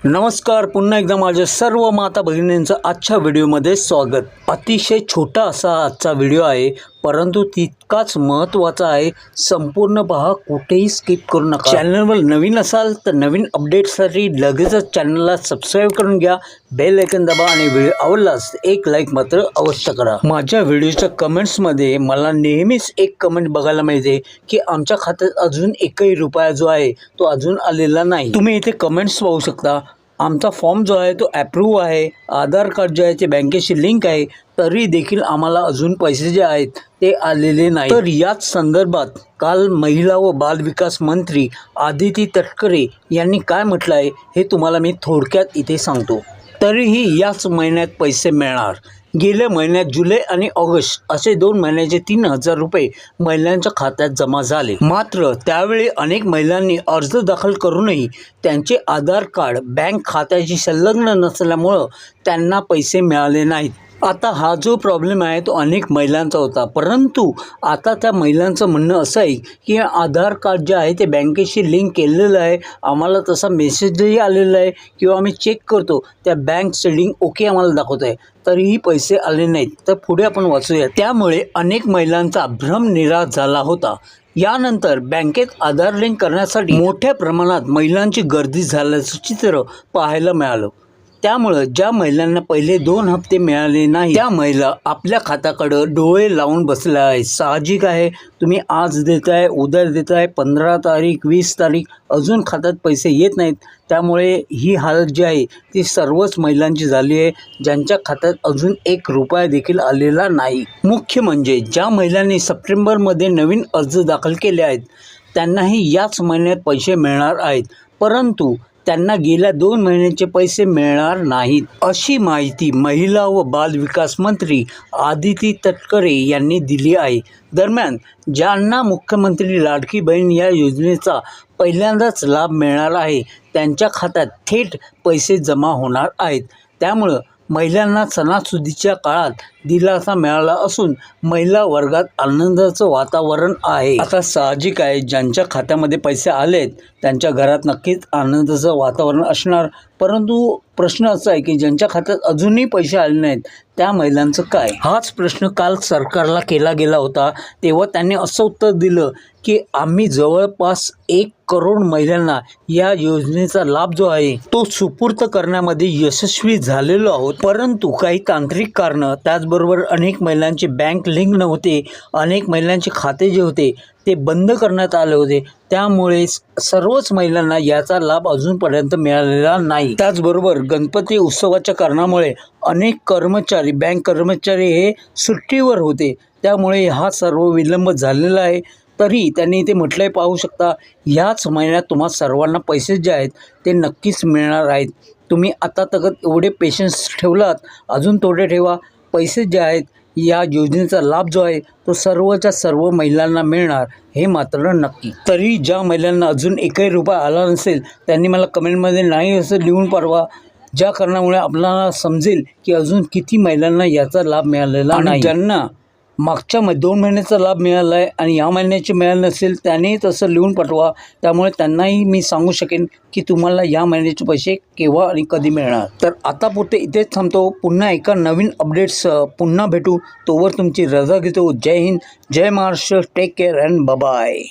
नमस्कार, पुन्हा एकदा माझ्या सर्व माता भगिनींचं आजच्या व्हिडिओमध्ये स्वागत। अतिशय छोटा असा आजचा व्हिडिओ आहे, परंतु तितकाच महत्त्वाचा आहे। संपूर्ण पहा, कुठेही स्किप करू नका। चॅनलवर नवीन असाल तर नवीन अपडेट्ससाठी लगेचच चॅनलला सबस्क्राईब करून घ्या, बेल आयकॉन दाबा आणि व्हिडिओ आवडल्यास एक लाईक मात्र अवश्य करा। माझ्या व्हिडिओच्या कमेंट्समध्ये मला नेहमीच एक कमेंट बघायला मिळते की आमच्या खात्यात अजून एकही रुपया जो आहे तो अजून आलेला नाही। तुम्ही इथे कमेंट्स पाहू शकता। आमचा फॉर्म जो आहे तो अप्रूव्ह आहे, आधार कार्ड जे आहे ते बँकेशी लिंक आहे, तरी देखील आम्हाला अजून पैसे जे आहेत ते आलेले नाही। तर याच संदर्भात काल महिला व बाल विकास मंत्री आदिती तटकरे यांनी काय म्हटलं आहे हे तुम्हाला मी थोडक्यात इथे सांगतो। तरीही याच महिन्यात पैसे मिळणार। गेल्या महिन्यात जुलै आणि ऑगस्ट असे 2 महिन्याचे 3,000 रुपये महिलांच्या खात्यात जमा झाले। मात्र त्यावेळी अनेक महिलांनी अर्ज दाखल करूनही त्यांचे आधार कार्ड बँक खात्याशी संलग्न नसल्यामुळं त्यांना पैसे मिळाले नाहीत। आता हा जो प्रॉब्लेम आहे तो अनेक महिलांचा होता, परंतु आता त्या महिलांचं म्हणणं असं आहे की आधार कार्ड जे आहे ते बँकेशी लिंक केलेलं आहे, आम्हाला तसा मेसेजही आलेला आहे किंवा आम्ही चेक करतो त्या बँक सेडिंग ओके आम्हाला दाखवत आहे, तरीही पैसे आले नाहीत। तर पुढे आपण वाचूया। त्यामुळे अनेक महिलांचा भ्रम निराश झाला होता। यानंतर बँकेत आधार लिंक करण्यासाठी मोठ्या प्रमाणात महिलांची गर्दी झाल्याचं चित्र पाहायला मिळालं। त्यामुळे ज्या महिलांना पहिले 2 हप्ते मिळाले नाही त्या महिला आपल्या खात्याकडे डोळे लावून बसल्या आहेत। साहजिक आहे, तुम्ही आज देताय, उद्या देताय, 15 तारीख 20 तारीख अजून खात्यात पैसे येत नाहीत। त्यामुळे ही हालत जी आहे ती सर्वच महिलांची झाली आहे, ज्यांच्या खात्यात अजून 1 रुपया देखील आलेला नाही। मुख्य म्हणजे ज्या महिलांनी सप्टेंबरमध्ये नवीन अर्ज दाखल केले आहेत त्यांनाही याच महिन्यात पैसे मिळणार आहेत, परंतु त्यांना गेल्या 2 महिन्याचे पैसे मिळणार नाहीत, अशी माहिती महिला व बाल विकास मंत्री आदिती तटकरे यांनी दिली आहे। दरम्यान ज्यांना मुख्यमंत्री लाडकी बहीण या योजनेचा पहिल्यांदाच लाभ मिळणार आहे त्यांच्या खात्यात थेट पैसे जमा होणार आहेत। त्यामुळं महिलांना सणासुदीच्या काळात दिलासा मिळाला असून महिला वर्गात आनंदाचं वातावरण आहे। आता साहजिक आहे, ज्यांच्या खात्यामध्ये पैसे आलेत त्यांच्या घरात नक्कीच आनंदाचं वातावरण असणार, परंतु प्रश्न असा आहे की ज्यांच्या खात्यात अजूनही पैसे आले नाहीत त्या महिलांचं काय? हाच प्रश्न काल सरकारला केला गेला होता, तेव्हा त्यांनी असं उत्तर दिलं की आम्ही जवळपास 1 करोड महिलांना या योजनेचा लाभ जो आहे तो सुपूर्द करण्यामध्ये यशस्वी झालेलो आहोत, परंतु काही तांत्रिक कारणं, त्याचबरोबर अनेक महिलांचे बँक लिंक नव्हते, अनेक महिलांचे खाते जे होते ते बंद करण्यात आले होते, त्यामुळे सर्वच महिलांना याचा लाभ अजूनपर्यंत मिळालेला नाही। त्याचबरोबर गणपती उत्सवाच्या कारणामुळे अनेक कर्मचारी, बँक कर्मचारी हे सुट्टीवर होते, त्यामुळे हा सर्व विलंब झालेला आहे। तरी त्यांनी ते म्हटलंय, पाहू शकता, ह्याच महिन्यात तुम्हा सर्वांना पैसे जे आहेत ते नक्कीच मिळणार आहेत। तुम्ही आता तक एवढे पेशन्स ठेवलात, अजून थोडे ठेवा, पैसे जे आहेत या योजनेचा लाभ जो आहे तो सर्वच्या सर्व महिलांना मिळणार हे मात्र नक्की। तरी ज्या महिलांना अजून 1ही रुपया आला नसेल त्यांनी मला कमेंटमध्ये नाही असं लिहून पाठवा, ज्या कारणामुळे आपल्याला समजेल की अजून किती महिलांना याचा लाभ मिळालेला नाही। ज्यांना मागच्या 2 महिन्याचा लाभ मिळाला आहे आणि या महिन्याचे मिळाले नसेल त्यांनी तसं लिहून पाठवा, त्यामुळे त्यांनाही मी सांगू शकेन की तुम्हाला या महिन्याचे पैसे केव्हा आणि कधी मिळणार। तर आता पुरते इथेच थांबतो, पुन्हा एका नवीन अपडेट्स पुन्हा भेटू, तोवर तुमची रजा घेतो। जय हिंद, जय Maharashtra, take care and bye bye.